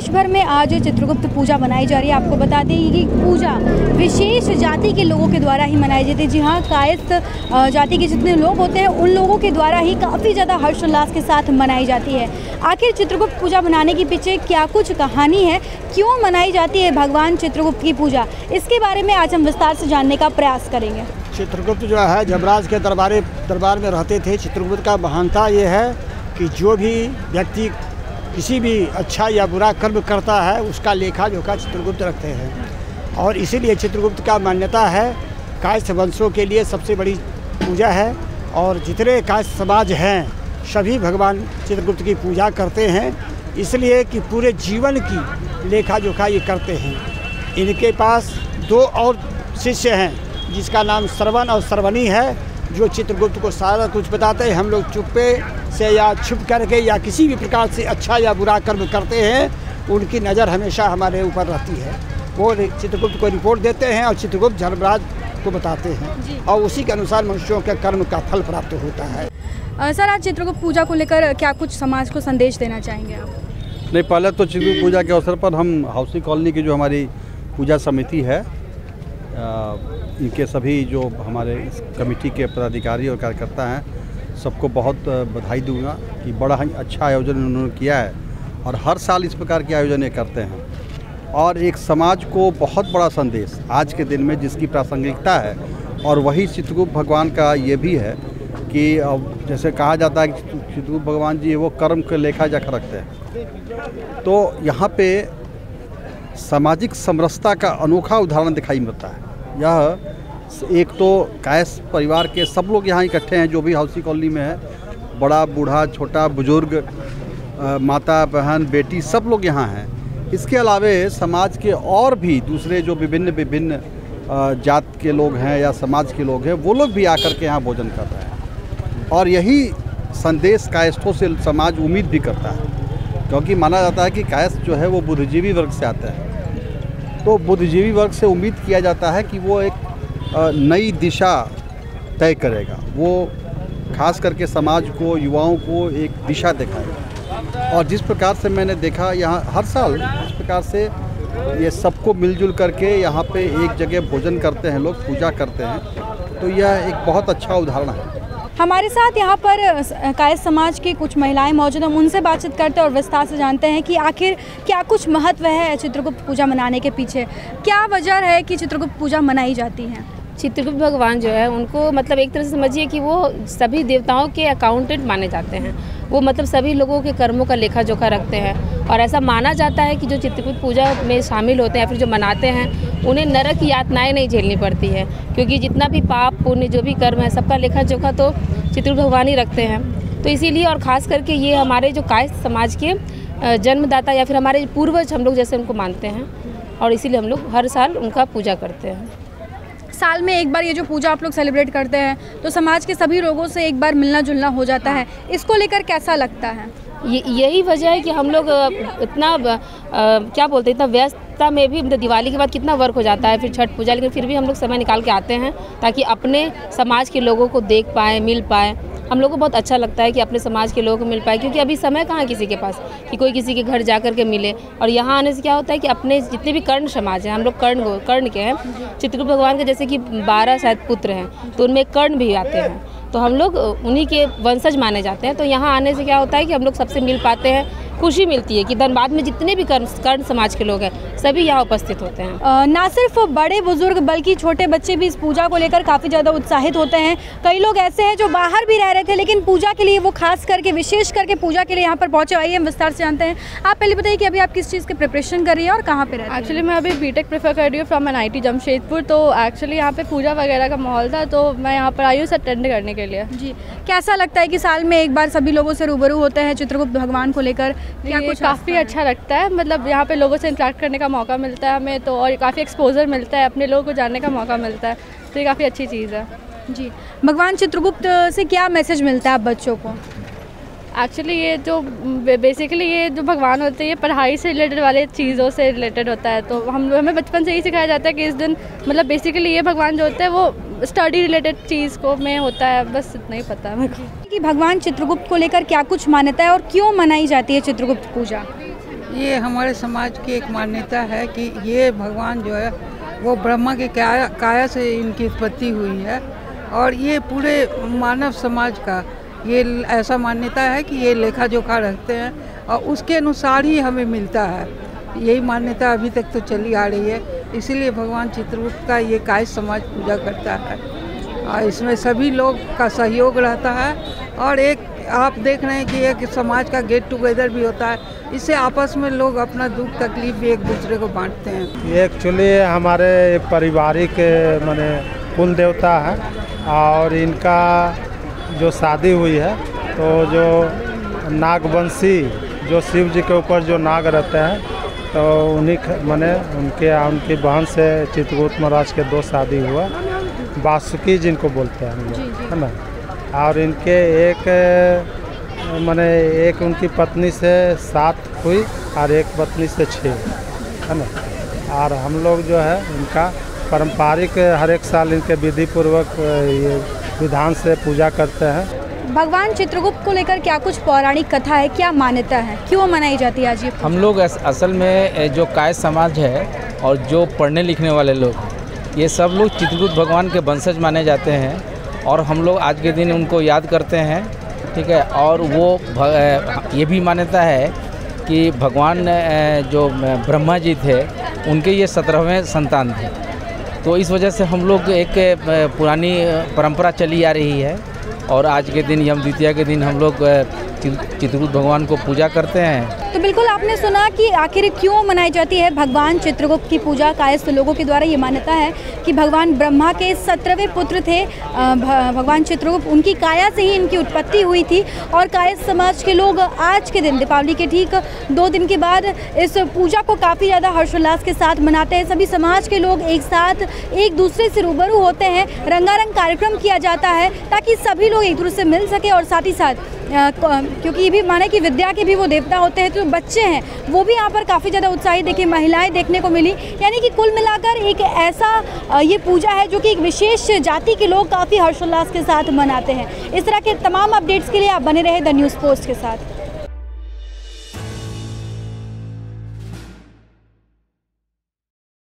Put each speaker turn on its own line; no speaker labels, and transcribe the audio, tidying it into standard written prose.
देश भर में आज चित्रगुप्त पूजा मनाई जा रही है। आपको बता दें कि पूजा विशेष जाति के लोगों के द्वारा ही मनाई जाती है। जी हाँ, कायस्थ जाति के जितने लोग होते हैं उन लोगों के द्वारा ही काफ़ी ज़्यादा हर्षोल्लास के साथ मनाई जाती है। आखिर चित्रगुप्त पूजा मनाने के पीछे क्या कुछ कहानी है, क्यों मनाई जाती है भगवान चित्रगुप्त की पूजा, इसके बारे में आज हम विस्तार से जानने का प्रयास करेंगे।
चित्रगुप्त जो है जमराज के दरबार में रहते थे। चित्रगुप्त का महानता ये है कि जो भी व्यक्ति किसी भी अच्छा या बुरा कर्म करता है उसका लेखा जोखा चित्रगुप्त रखते हैं और इसीलिए चित्रगुप्त का मान्यता है कायस्थ वंशों के लिए सबसे बड़ी पूजा है। और जितने कायस्थ समाज हैं सभी भगवान चित्रगुप्त की पूजा करते हैं, इसलिए कि पूरे जीवन की लेखा जोखा ये करते हैं। इनके पास 2 और शिष्य हैं जिसका नाम श्रवण और श्रवणी है, जो चित्रगुप्त को सारा कुछ बताते हैं। हम लोग चुप्पे से या छुप करके या किसी भी प्रकार से अच्छा या बुरा कर्म करते हैं, उनकी नज़र हमेशा हमारे ऊपर रहती है। वो चित्रगुप्त को रिपोर्ट देते हैं और चित्रगुप्त धर्मराज को बताते हैं और उसी के अनुसार मनुष्यों के कर्म का फल प्राप्त होता है।
सर, आज चित्रगुप्त पूजा को लेकर क्या कुछ समाज को संदेश देना चाहेंगे आप?
नहीं, पहले तो चित्रगुप्त पूजा के अवसर पर हम हाउसिंग कॉलोनी की जो हमारी पूजा समिति है, इनके सभी जो हमारे इस कमेटी के पदाधिकारी और कार्यकर्ता हैं, सबको बहुत बधाई दूंगा कि बड़ा ही अच्छा आयोजन उन्होंने किया है और हर साल इस प्रकार के आयोजन ये करते हैं। और एक समाज को बहुत बड़ा संदेश आज के दिन में जिसकी प्रासंगिकता है, और वही चित्रगुप्त भगवान का ये भी है कि जैसे कहा जाता है कि चित्रगुप्त भगवान जी वो कर्म के लेखा जोखा रखते हैं, तो यहाँ पे सामाजिक समरसता का अनोखा उदाहरण दिखाई मिलता है। यह एक तो कायस्थ परिवार के सब लोग यहाँ इकट्ठे हैं, जो भी हाउसिंग कॉलोनी में है, बड़ा बूढ़ा छोटा बुजुर्ग, माता बहन बेटी सब लोग यहाँ हैं। इसके अलावे समाज के और भी दूसरे जो विभिन्न जात के लोग हैं या समाज के लोग हैं, वो लोग भी आकर के यहाँ भोजन कर रहे हैं। और यही संदेश कायस्थों से समाज उम्मीद भी करता है, क्योंकि माना जाता है कि कायस्थ जो है वो बुद्धिजीवी वर्ग से आता है। तो बुद्धिजीवी वर्ग से उम्मीद किया जाता है कि वो एक नई दिशा तय करेगा, वो खास करके समाज को, युवाओं को एक दिशा दिखाएगा। और जिस प्रकार से मैंने देखा यहाँ हर साल इस प्रकार से ये सबको मिलजुल करके यहाँ पे एक जगह भोजन करते हैं, लोग पूजा करते हैं, तो यह एक बहुत अच्छा उदाहरण है।
हमारे साथ यहाँ पर कायस्थ समाज की कुछ महिलाएं मौजूद हैं, उनसे बातचीत करते हैं और विस्तार से जानते हैं कि आखिर क्या कुछ महत्व है चित्रगुप्त पूजा मनाने के पीछे, क्या वजह है कि चित्रगुप्त पूजा मनाई जाती है।
चित्रगुप्त भगवान जो है उनको मतलब एक तरह से समझिए कि वो सभी देवताओं के अकाउंटेंट माने जाते हैं। वो मतलब सभी लोगों के कर्मों का लेखा जोखा रखते हैं और ऐसा माना जाता है कि जो चित्रगुप्त पूजा में शामिल होते हैं या फिर जो मनाते हैं, उन्हें नरक की यातनाएं नहीं झेलनी पड़ती है, क्योंकि जितना भी पाप पुण्य जो भी कर्म है सबका लेखा जोखा तो चित्रगुप्त भगवान ही रखते हैं। तो इसीलिए और ख़ास करके ये हमारे जो कायस्थ समाज के जन्मदाता या फिर हमारे पूर्वज हम लोग जैसे उनको मानते हैं और इसीलिए हम लोग हर साल उनका पूजा करते हैं।
साल में एक बार ये जो पूजा आप लोग सेलिब्रेट करते हैं तो समाज के सभी लोगों से एक बार मिलना जुलना हो जाता है, इसको लेकर कैसा लगता है?
यही वजह है कि हम लोग इतना क्या बोलते हैं, इतना व्यस्तता में भी दिवाली के बाद कितना वर्क हो जाता है, फिर छठ पूजा, लेकिन फिर भी हम लोग समय निकाल के आते हैं ताकि अपने समाज के लोगों को देख पाएँ, मिल पाएँ। हम लोग को बहुत अच्छा लगता है कि अपने समाज के लोगों को मिल पाए, क्योंकि अभी समय कहाँ किसी के पास कि कोई किसी के घर जा कर के मिले। और यहाँ आने से क्या होता है कि अपने जितने भी कर्ण समाज हैं, हम लोग कर्ण के हैं, चित्रगुप्त भगवान के जैसे कि 12 शायद पुत्र हैं, तो उनमें कर्ण भी आते हैं, तो हम लोग उन्हीं के वंशज माने जाते हैं। तो यहाँ आने से क्या होता है कि हम लोग सबसे मिल पाते हैं, खुशी मिलती है कि धनबाद में जितने भी कर्ण समाज के लोग हैं सभी यहाँ उपस्थित होते हैं।
ना सिर्फ बड़े बुजुर्ग बल्कि छोटे बच्चे भी इस पूजा को लेकर काफ़ी ज़्यादा उत्साहित होते हैं। कई लोग ऐसे हैं जो बाहर भी रह रहे थे लेकिन पूजा के लिए वो खास करके विशेष करके पूजा के लिए यहाँ पर पहुँचे। आइए हम विस्तार से जानते हैं। आप पहले बताइए कि अभी आप किस चीज़ की प्रिपरेशन कर रही हैं और कहाँ पर रहती हैं?
एक्चुअली मैं अभी बीटेक प्रेफर कर रही हूँ फ्रॉम NIT जमशेदपुर। तो एक्चुअली यहाँ पे पूजा वगैरह का माहौल था तो मैं यहाँ पर आई हूँ अटेंड करने के लिए।
जी, कैसा लगता है कि साल में एक बार सभी लोगों से रूबरू होते हैं चित्रगुप्त भगवान को लेकर? क्या कुछ
काफ़ी अच्छा लगता है, मतलब यहाँ पे लोगों से इंटरेक्ट करने का मौका मिलता है हमें, तो और काफ़ी एक्सपोजर मिलता है, अपने लोगों को जानने का मौका मिलता है, तो ये काफ़ी अच्छी चीज़ है।
जी, भगवान चित्रगुप्त से क्या मैसेज मिलता है आप बच्चों को?
एक्चुअली ये जो बेसिकली ये जो भगवान होते हैं ये पढ़ाई से रिलेटेड वाले चीज़ों से रिलेटेड होता है, तो हमें बचपन से ही सिखाया जाता है कि इस दिन मतलब बेसिकली ये भगवान जो होता है वो स्टडी रिलेटेड चीज़ को में होता है, बस इतना ही पता है मेरे को।
कि भगवान चित्रगुप्त को लेकर क्या कुछ मान्यता है और क्यों मनाई जाती है चित्रगुप्त पूजा?
ये हमारे समाज की एक मान्यता है कि ये भगवान जो है वो ब्रह्मा के काया से इनकी उत्पत्ति हुई है और ये पूरे मानव समाज का ये ऐसा मान्यता है कि ये लेखा जोखा रखते हैं और उसके अनुसार ही हमें मिलता है। यही मान्यता अभी तक तो चली आ रही है, इसीलिए भगवान चित्रगुप्त का ये कायस्थ समाज पूजा करता है और इसमें सभी लोग का सहयोग रहता है और एक आप देख रहे हैं कि एक समाज का गेट टुगेदर भी होता है, इससे आपस में लोग अपना दुख तकलीफ भी एक दूसरे को बांटते हैं।
ये एक्चुअली हमारे पारिवारिक माने कुल देवता है और इनका जो शादी हुई है तो जो नागवंशी जो शिव जी के ऊपर जो नाग रहते हैं तो उन्हीं माने उनकी बहन से चित्रगुप्त महाराज के 2 शादी हुआ, वासुकी जिनको बोलते हैं हम लोग, है ना। और इनके एक उनकी पत्नी से 7 हुई और एक पत्नी से 6, है ना। और हम लोग जो है इनका पारंपरिक हर एक साल इनके विधि पूर्वक ये विधान से पूजा करते हैं।
भगवान चित्रगुप्त को लेकर क्या कुछ पौराणिक कथा है, क्या मान्यता है, क्यों मनाई जाती है आज ये?
हम लोग असल में जो कायस्थ समाज है और जो पढ़ने लिखने वाले लोग ये सब लोग चित्रगुप्त भगवान के वंशज माने जाते हैं और हम लोग आज के दिन उनको याद करते हैं, ठीक है। और वो ये भी मान्यता है कि भगवान जो ब्रह्मा जी थे उनके ये 17वें संतान थे, तो इस वजह से हम लोग एक पुरानी परंपरा चली आ रही है और आज के दिन यम द्वितीया के दिन हम लोग चित्रगुप्त भगवान को पूजा करते हैं।
तो बिल्कुल आपने सुना कि आखिर क्यों मनाई जाती है भगवान चित्रगुप्त की पूजा। कायस्थ लोगों के द्वारा ये मान्यता है कि भगवान ब्रह्मा के 17वें पुत्र थे भगवान चित्रगुप्त, उनकी काया से ही इनकी उत्पत्ति हुई थी और कायस्थ समाज के लोग आज के दिन दीपावली के ठीक 2 दिन के बाद इस पूजा को काफ़ी ज़्यादा हर्षोल्लास के साथ मनाते हैं। सभी समाज के लोग एक साथ एक दूसरे से रूबरू होते हैं, रंगारंग कार्यक्रम किया जाता है ताकि सभी लोग एक दूसरे से मिल सके और साथ ही साथ क्योंकि ये भी माने कि विद्या के भी वो देवता होते हैं, तो बच्चे हैं वो भी यहाँ पर काफ़ी ज़्यादा उत्साहित देखिए महिलाएं देखने को मिली। यानी कि कुल मिलाकर एक ऐसा ये पूजा है जो कि एक विशेष जाति के लोग काफ़ी हर्षोल्लास के साथ मनाते हैं। इस तरह के तमाम अपडेट्स के लिए आप बने रहे द न्यूज़ पोस्ट के साथ।